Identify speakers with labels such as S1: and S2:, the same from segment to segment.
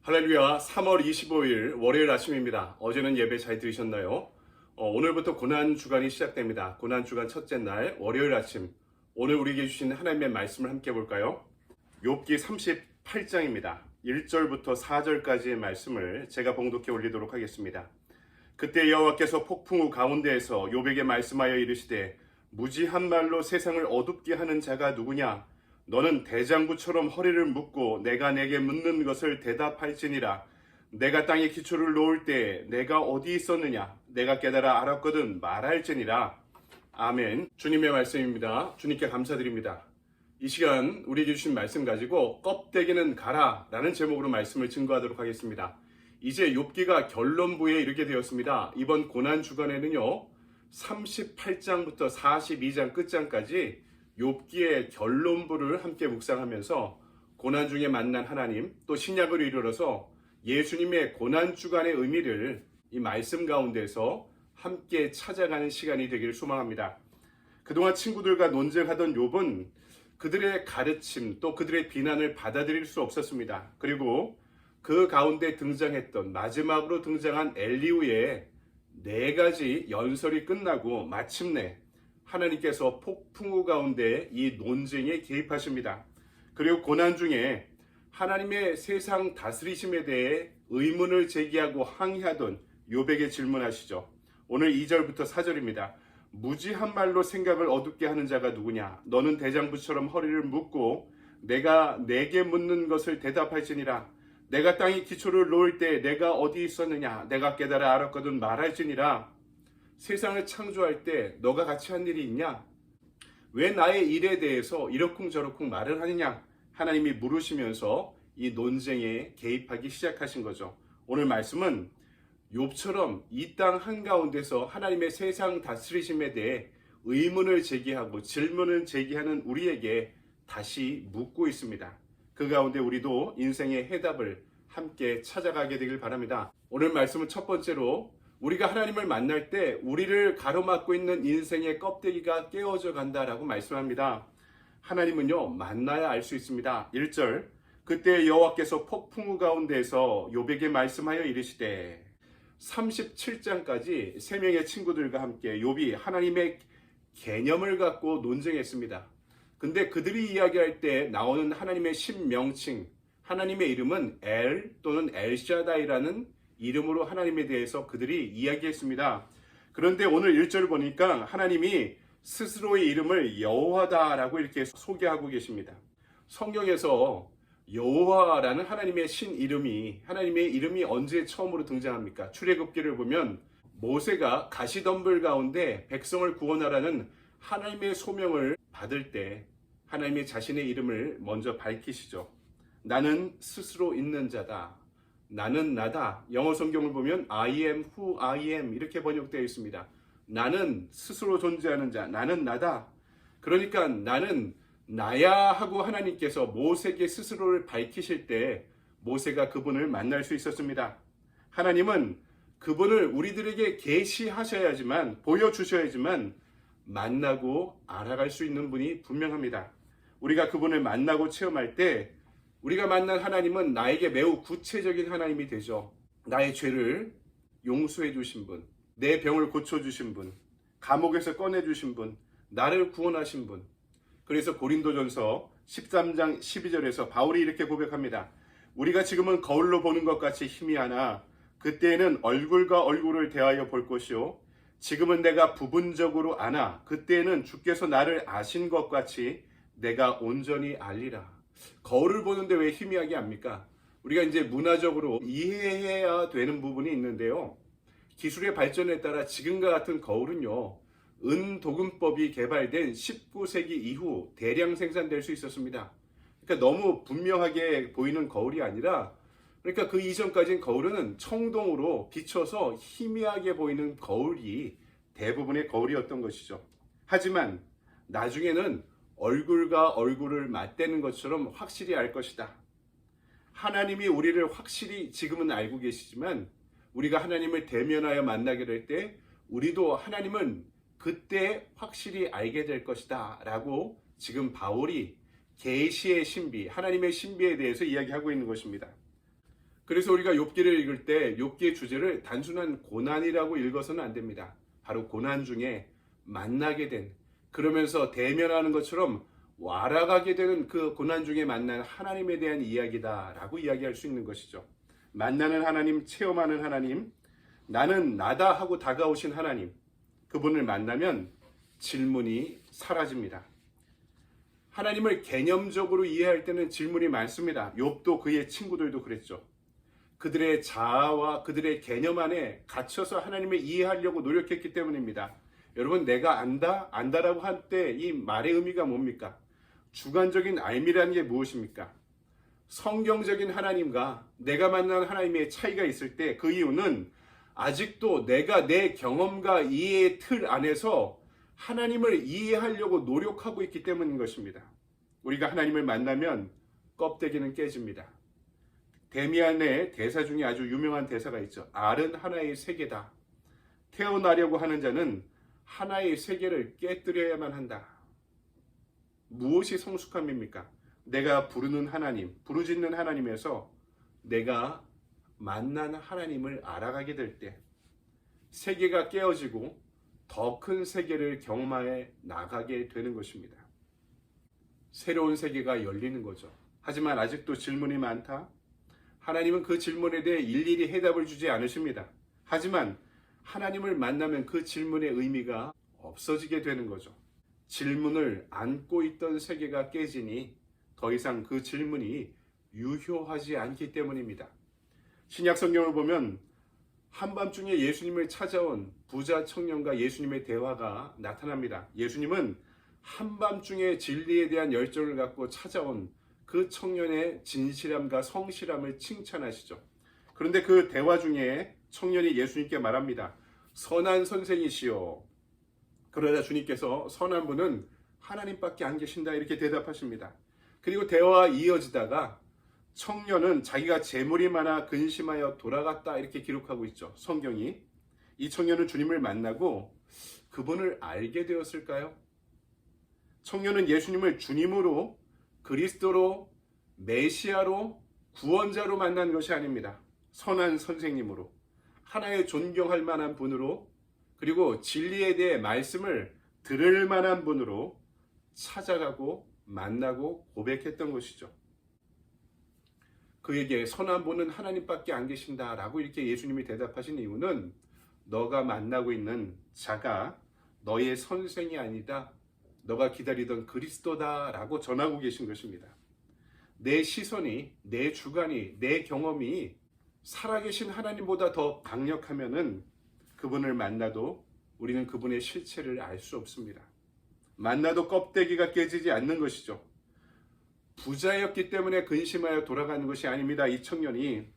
S1: 할렐루야. 3월 25일 월요일 아침입니다. 어제는 예배 잘 들으셨나요? 오늘부터 고난주간이 시작됩니다. 고난주간 첫째 날 월요일 아침, 오늘 우리에게 주신 하나님의 말씀을 함께 볼까요? 욥기 38장입니다. 1절부터 4절까지의 말씀을 제가 봉독해 올리도록 하겠습니다. 그때 여호와께서 폭풍우 가운데에서 욥에게 말씀하여 이르시되, 무지한 말로 세상을 어둡게 하는 자가 누구냐? 너는 대장부처럼 허리를 묶고 내가 내게 묻는 것을 대답할지니라. 내가 땅에 기초를 놓을 때 내가 어디 있었느냐? 내가 깨달아 알았거든 말할지니라. 아멘. 주님의 말씀입니다. 주님께 감사드립니다. 이 시간 우리에게 주신 말씀 가지고 껍데기는 가라 라는 제목으로 말씀을 증거하도록 하겠습니다. 이제 욥기가 결론부에 이르게 되었습니다. 이번 고난주간에는요 38장부터 42장 끝장까지 욥기의 결론부를 함께 묵상하면서 고난 중에 만난 하나님, 또 신약을 이르러서 예수님의 고난주간의 의미를 이 말씀 가운데서 함께 찾아가는 시간이 되기를 소망합니다. 그동안 친구들과 논쟁하던 욥은 그들의 가르침 또 그들의 비난을 받아들일 수 없었습니다. 그리고 그 가운데 등장했던, 마지막으로 등장한 엘리후의 4가지 연설이 끝나고 마침내 하나님께서 폭풍우 가운데 이 논쟁에 개입하십니다. 그리고 고난 중에 하나님의 세상 다스리심에 대해 의문을 제기하고 항의하던 욥에게 질문하시죠. 오늘 2절부터 4절입니다. 무지한 말로 생각을 어둡게 하는 자가 누구냐? 너는 대장부처럼 허리를 묶고 내가 내게 묻는 것을 대답할지니라. 내가 땅에 기초를 놓을 때 내가 어디 있었느냐? 내가 깨달아 알았거든 말할지니라. 세상을 창조할 때 너가 같이 한 일이 있냐? 왜 나의 일에 대해서 이러쿵저러쿵 말을 하느냐? 하나님이 물으시면서 이 논쟁에 개입하기 시작하신 거죠. 오늘 말씀은 욥처럼 이 땅 한가운데서 하나님의 세상 다스리심에 대해 의문을 제기하고 질문을 제기하는 우리에게 다시 묻고 있습니다. 그 가운데 우리도 인생의 해답을 함께 찾아가게 되길 바랍니다. 오늘 말씀은 첫 번째로 우리가 하나님을 만날 때 우리를 가로막고 있는 인생의 껍데기가 깨어져 간다라고 말씀합니다. 하나님은요 만나야 알 수 있습니다. 1절, 그때 여호와께서 폭풍우 가운데에서 욥에게 말씀하여 이르시되. 37장까지 3명의 친구들과 함께 욥이 하나님의 개념을 갖고 논쟁했습니다. 근데 그들이 이야기할 때 나오는 하나님의 신명칭, 하나님의 이름은 엘 또는 엘샤다이라는 이름으로 하나님에 대해서 그들이 이야기했습니다. 그런데 오늘 1절을 보니까 하나님이 스스로의 이름을 여호와다라고 이렇게 소개하고 계십니다. 성경에서 여호와라는 하나님의 신 이름이, 하나님의 이름이 언제 처음으로 등장합니까? 출애굽기를 보면 모세가 가시덤불 가운데 백성을 구원하라는 하나님의 소명을 받을 때 하나님의 자신의 이름을 먼저 밝히시죠. 나는 스스로 있는 자다. 나는 나다. 영어 성경을 보면 I am who I am 이렇게 번역되어 있습니다. 나는 스스로 존재하는 자, 나는 나다. 그러니까 나는 나야 하고 하나님께서 모세에게 스스로를 밝히실 때 모세가 그분을 만날 수 있었습니다. 하나님은 그분을 우리들에게 계시하셔야지만, 보여주셔야지만 만나고 알아갈 수 있는 분이 분명합니다. 우리가 그분을 만나고 체험할 때 우리가 만난 하나님은 나에게 매우 구체적인 하나님이 되죠. 나의 죄를 용서해 주신 분, 내 병을 고쳐주신 분, 감옥에서 꺼내주신 분, 나를 구원하신 분. 그래서 고린도전서 13장 12절에서 바울이 이렇게 고백합니다. 우리가 지금은 거울로 보는 것 같이 희미하나 그때에는 얼굴과 얼굴을 대하여 볼 것이요 지금은 내가 부분적으로 아나 그때에는 주께서 나를 아신 것 같이 내가 온전히 알리라. 거울을 보는데 왜 희미하게 합니까? 우리가 이제 문화적으로 이해해야 되는 부분이 있는데요. 기술의 발전에 따라 지금과 같은 거울은요, 은도금법이 개발된 19세기 이후 대량 생산될 수 있었습니다. 그러니까 너무 분명하게 보이는 거울이 아니라, 그러니까 그 이전까지는 거울은 청동으로 비춰서 희미하게 보이는 거울이 대부분의 거울이었던 것이죠. 하지만 나중에는 얼굴과 얼굴을 맞대는 것처럼 확실히 알 것이다. 하나님이 우리를 확실히 지금은 알고 계시지만 우리가 하나님을 대면하여 만나게 될 때 우리도 하나님은 그때 확실히 알게 될 것이다 라고 지금 바울이 계시의 신비, 하나님의 신비에 대해서 이야기하고 있는 것입니다. 그래서 우리가 욥기를 읽을 때 욥기의 주제를 단순한 고난이라고 읽어서는 안 됩니다. 바로 고난 중에 만나게 된, 그러면서 대면하는 것처럼 와락하게 되는 그 고난 중에 만난 하나님에 대한 이야기다라고 이야기할 수 있는 것이죠. 만나는 하나님, 체험하는 하나님, 나는 나다 하고 다가오신 하나님, 그분을 만나면 질문이 사라집니다. 하나님을 개념적으로 이해할 때는 질문이 많습니다. 욥도 그의 친구들도 그랬죠. 그들의 자아와 그들의 개념 안에 갇혀서 하나님을 이해하려고 노력했기 때문입니다. 여러분, 내가 안다라고 할 때 이 말의 의미가 뭡니까? 주관적인 알미라는 게 무엇입니까? 성경적인 하나님과 내가 만난 하나님의 차이가 있을 때 그 이유는 아직도 내가 내 경험과 이해의 틀 안에서 하나님을 이해하려고 노력하고 있기 때문인 것입니다. 우리가 하나님을 만나면 껍데기는 깨집니다. 데미안의 대사 중에 아주 유명한 대사가 있죠. 알은 하나의 세계다. 태어나려고 하는 자는 하나의 세계를 깨뜨려야만 한다. 무엇이 성숙함입니까? 내가 부르는 하나님, 부르짖는 하나님에서 내가 만난 하나님을 알아가게 될 때 세계가 깨어지고 더 큰 세계를 경험해 나가게 되는 것입니다. 새로운 세계가 열리는 거죠. 하지만 아직도 질문이 많다. 하나님은 그 질문에 대해 일일이 해답을 주지 않으십니다. 하지만 하나님을 만나면 그 질문의 의미가 없어지게 되는 거죠. 질문을 안고 있던 세계가 깨지니 더 이상 그 질문이 유효하지 않기 때문입니다. 신약 성경을 보면 한밤중에 예수님을 찾아온 부자 청년과 예수님의 대화가 나타납니다. 예수님은 한밤중에 진리에 대한 열정을 갖고 찾아온 그 청년의 진실함과 성실함을 칭찬하시죠. 그런데 그 대화 중에 청년이 예수님께 말합니다. 선한 선생이시오. 그러자 주님께서 선한 분은 하나님밖에 안 계신다 이렇게 대답하십니다. 그리고 대화가 이어지다가 청년은 자기가 재물이 많아 근심하여 돌아갔다 이렇게 기록하고 있죠. 성경이. 이 청년은 주님을 만나고 그분을 알게 되었을까요? 청년은 예수님을 주님으로, 그리스도로, 메시아로, 구원자로 만난 것이 아닙니다. 선한 선생님으로, 하나의 존경할 만한 분으로, 그리고 진리에 대해 말씀을 들을 만한 분으로 찾아가고 만나고 고백했던 것이죠. 그에게 선한 분은 하나님밖에 안 계신다라고 이렇게 예수님이 대답하신 이유는 너가 만나고 있는 자가 너의 선생이 아니다. 너가 기다리던 그리스도다라고 전하고 계신 것입니다. 내 시선이, 내 주관이, 내 경험이 살아계신 하나님보다 더 강력하면은 그분을 만나도 우리는 그분의 실체를 알 수 없습니다. 만나도 껍데기가 깨지지 않는 것이죠. 부자였기 때문에 근심하여 돌아가는 것이 아닙니다. 이 청년이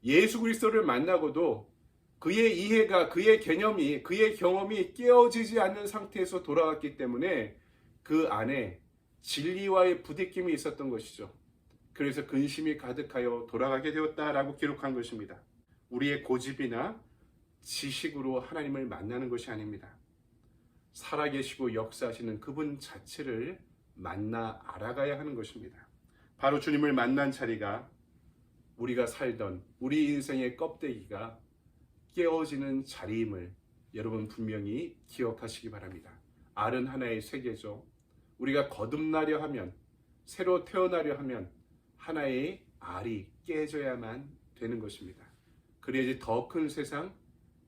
S1: 예수 그리스도를 만나고도 그의 이해가, 그의 개념이, 그의 경험이 깨어지지 않는 상태에서 돌아갔기 때문에 그 안에 진리와의 부딪힘이 있었던 것이죠. 그래서 근심이 가득하여 돌아가게 되었다라고 기록한 것입니다. 우리의 고집이나 지식으로 하나님을 만나는 것이 아닙니다. 살아계시고 역사하시는 그분 자체를 만나 알아가야 하는 것입니다. 바로 주님을 만난 자리가 우리가 살던 우리 인생의 껍데기가 깨어지는 자리임을 여러분 분명히 기억하시기 바랍니다. 알은 하나의 세계죠. 우리가 거듭나려 하면, 새로 태어나려 하면 하나의 알이 깨져야만 되는 것입니다. 그래야지 더 큰 세상,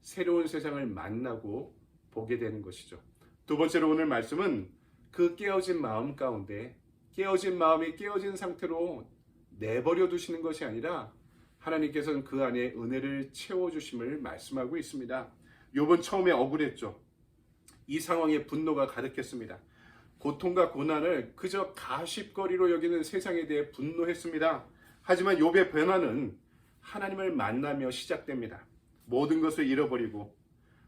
S1: 새로운 세상을 만나고 보게 되는 것이죠. 두 번째로 오늘 말씀은 그 깨어진 마음 가운데, 깨어진 마음이 깨어진 상태로 내버려 두시는 것이 아니라 하나님께서는 그 안에 은혜를 채워주심을 말씀하고 있습니다. 욥은 처음에 억울했죠. 이 상황에 분노가 가득했습니다. 고통과 고난을 그저 가십거리로 여기는 세상에 대해 분노했습니다. 하지만 욥의 변화는 하나님을 만나며 시작됩니다. 모든 것을 잃어버리고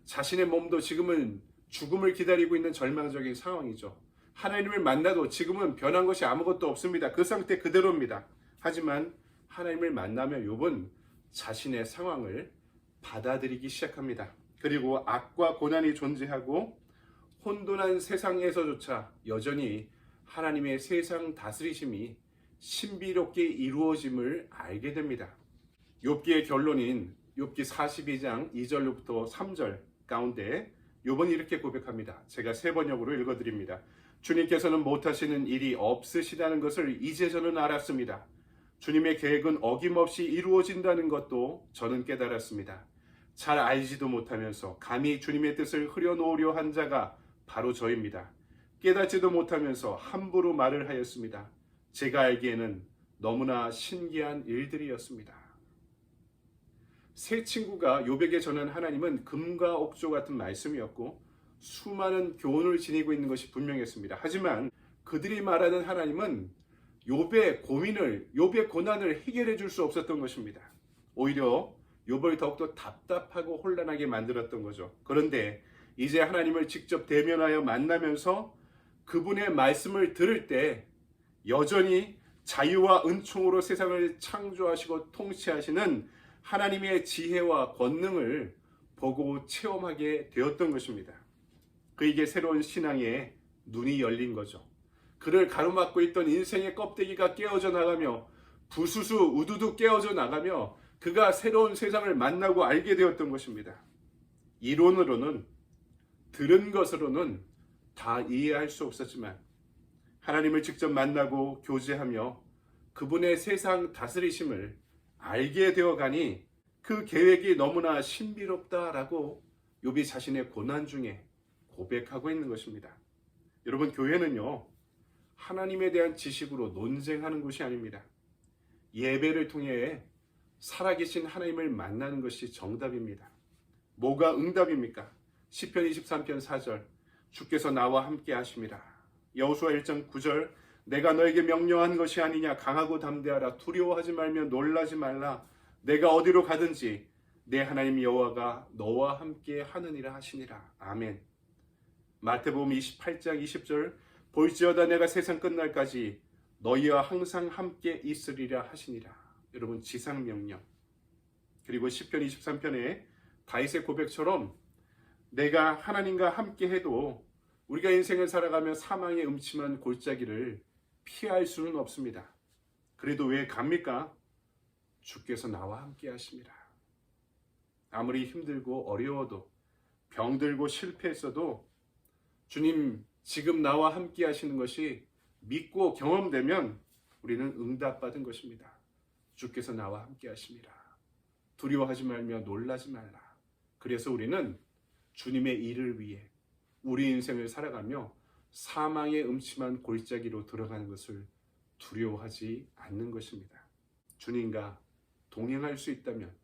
S1: 자신의 몸도 지금은 죽음을 기다리고 있는 절망적인 상황이죠. 하나님을 만나도 지금은 변한 것이 아무것도 없습니다. 그 상태 그대로입니다. 하지만 하나님을 만나며 욥은 자신의 상황을 받아들이기 시작합니다. 그리고 악과 고난이 존재하고 혼돈한 세상에서조차 여전히 하나님의 세상 다스리심이 신비롭게 이루어짐을 알게 됩니다. 욥기의 결론인 욥기 42장 2절로부터 3절 가운데 욥은 이렇게 고백합니다. 제가 세 번역으로 읽어드립니다. 주님께서는 못하시는 일이 없으시다는 것을 이제 저는 알았습니다. 주님의 계획은 어김없이 이루어진다는 것도 저는 깨달았습니다. 잘 알지도 못하면서 감히 주님의 뜻을 흐려놓으려 한 자가 바로 저입니다. 깨닫지도 못하면서 함부로 말을 하였습니다. 제가 알기에는 너무나 신기한 일들이었습니다. 세 친구가 욥에게 전한 하나님은 금과 옥조 같은 말씀이었고 수많은 교훈을 지니고 있는 것이 분명했습니다. 하지만 그들이 말하는 하나님은 욥의 고민을, 욥의 고난을 해결해 줄 수 없었던 것입니다. 오히려 욥을 더욱더 답답하고 혼란하게 만들었던 거죠. 그런데 이제 하나님을 직접 대면하여 만나면서 그분의 말씀을 들을 때 여전히 자유와 은총으로 세상을 창조하시고 통치하시는 하나님의 지혜와 권능을 보고 체험하게 되었던 것입니다. 그에게 새로운 신앙의 눈이 열린 거죠. 그를 가로막고 있던 인생의 껍데기가 깨어져 나가며 부수수 우두두 깨어져 나가며 그가 새로운 세상을 만나고 알게 되었던 것입니다. 이론으로는, 들은 것으로는 다 이해할 수 없었지만 하나님을 직접 만나고 교제하며 그분의 세상 다스리심을 알게 되어 가니 그 계획이 너무나 신비롭다라고 욥이 자신의 고난 중에 고백하고 있는 것입니다. 여러분, 교회는요, 하나님에 대한 지식으로 논쟁하는 곳이 아닙니다. 예배를 통해 살아계신 하나님을 만나는 것이 정답입니다. 뭐가 응답입니까? 시편 23편 4절, 주께서 나와 함께 하심이라. 여호수아 1장 9절, 내가 너에게 명령한 것이 아니냐. 강하고 담대하라. 두려워하지 말며 놀라지 말라. 내가 어디로 가든지 내 하나님 여호와가 너와 함께 하느니라 하시니라. 아멘. 마태복음 28장 20절, 볼지어다 내가 세상 끝날까지 너희와 항상 함께 있으리라 하시니라. 여러분, 지상명령. 그리고 시편 23편에 다윗의 고백처럼 내가 하나님과 함께 해도 우리가 인생을 살아가며 사망의 음침한 골짜기를 피할 수는 없습니다. 그래도 왜 갑니까? 주께서 나와 함께 하십니다. 아무리 힘들고 어려워도, 병들고 실패했어도 주님 지금 나와 함께 하시는 것이 믿고 경험되면 우리는 응답받은 것입니다. 주께서 나와 함께 하십니다. 두려워하지 말며 놀라지 말라. 그래서 우리는 주님의 일을 위해 우리 인생을 살아가며 사망의 음침한 골짜기로 들어가는 것을 두려워하지 않는 것입니다. 주님과 동행할 수 있다면,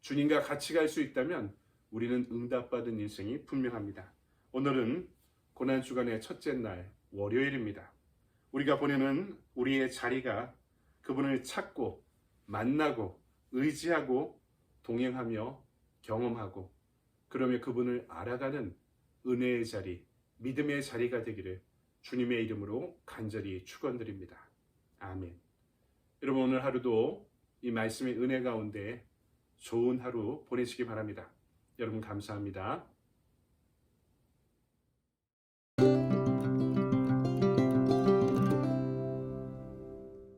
S1: 주님과 같이 갈 수 있다면 우리는 응답받은 인생이 분명합니다. 오늘은 고난주간의 첫째 날 월요일입니다. 우리가 보내는 우리의 자리가 그분을 찾고 만나고 의지하고 동행하며 경험하고 그러며 그분을 알아가는 은혜의 자리, 믿음의 자리가 되기를 주님의 이름으로 간절히 축원드립니다. 아멘. 여러분, 오늘 하루도 이 말씀의 은혜 가운데 좋은 하루 보내시기 바랍니다. 여러분, 감사합니다.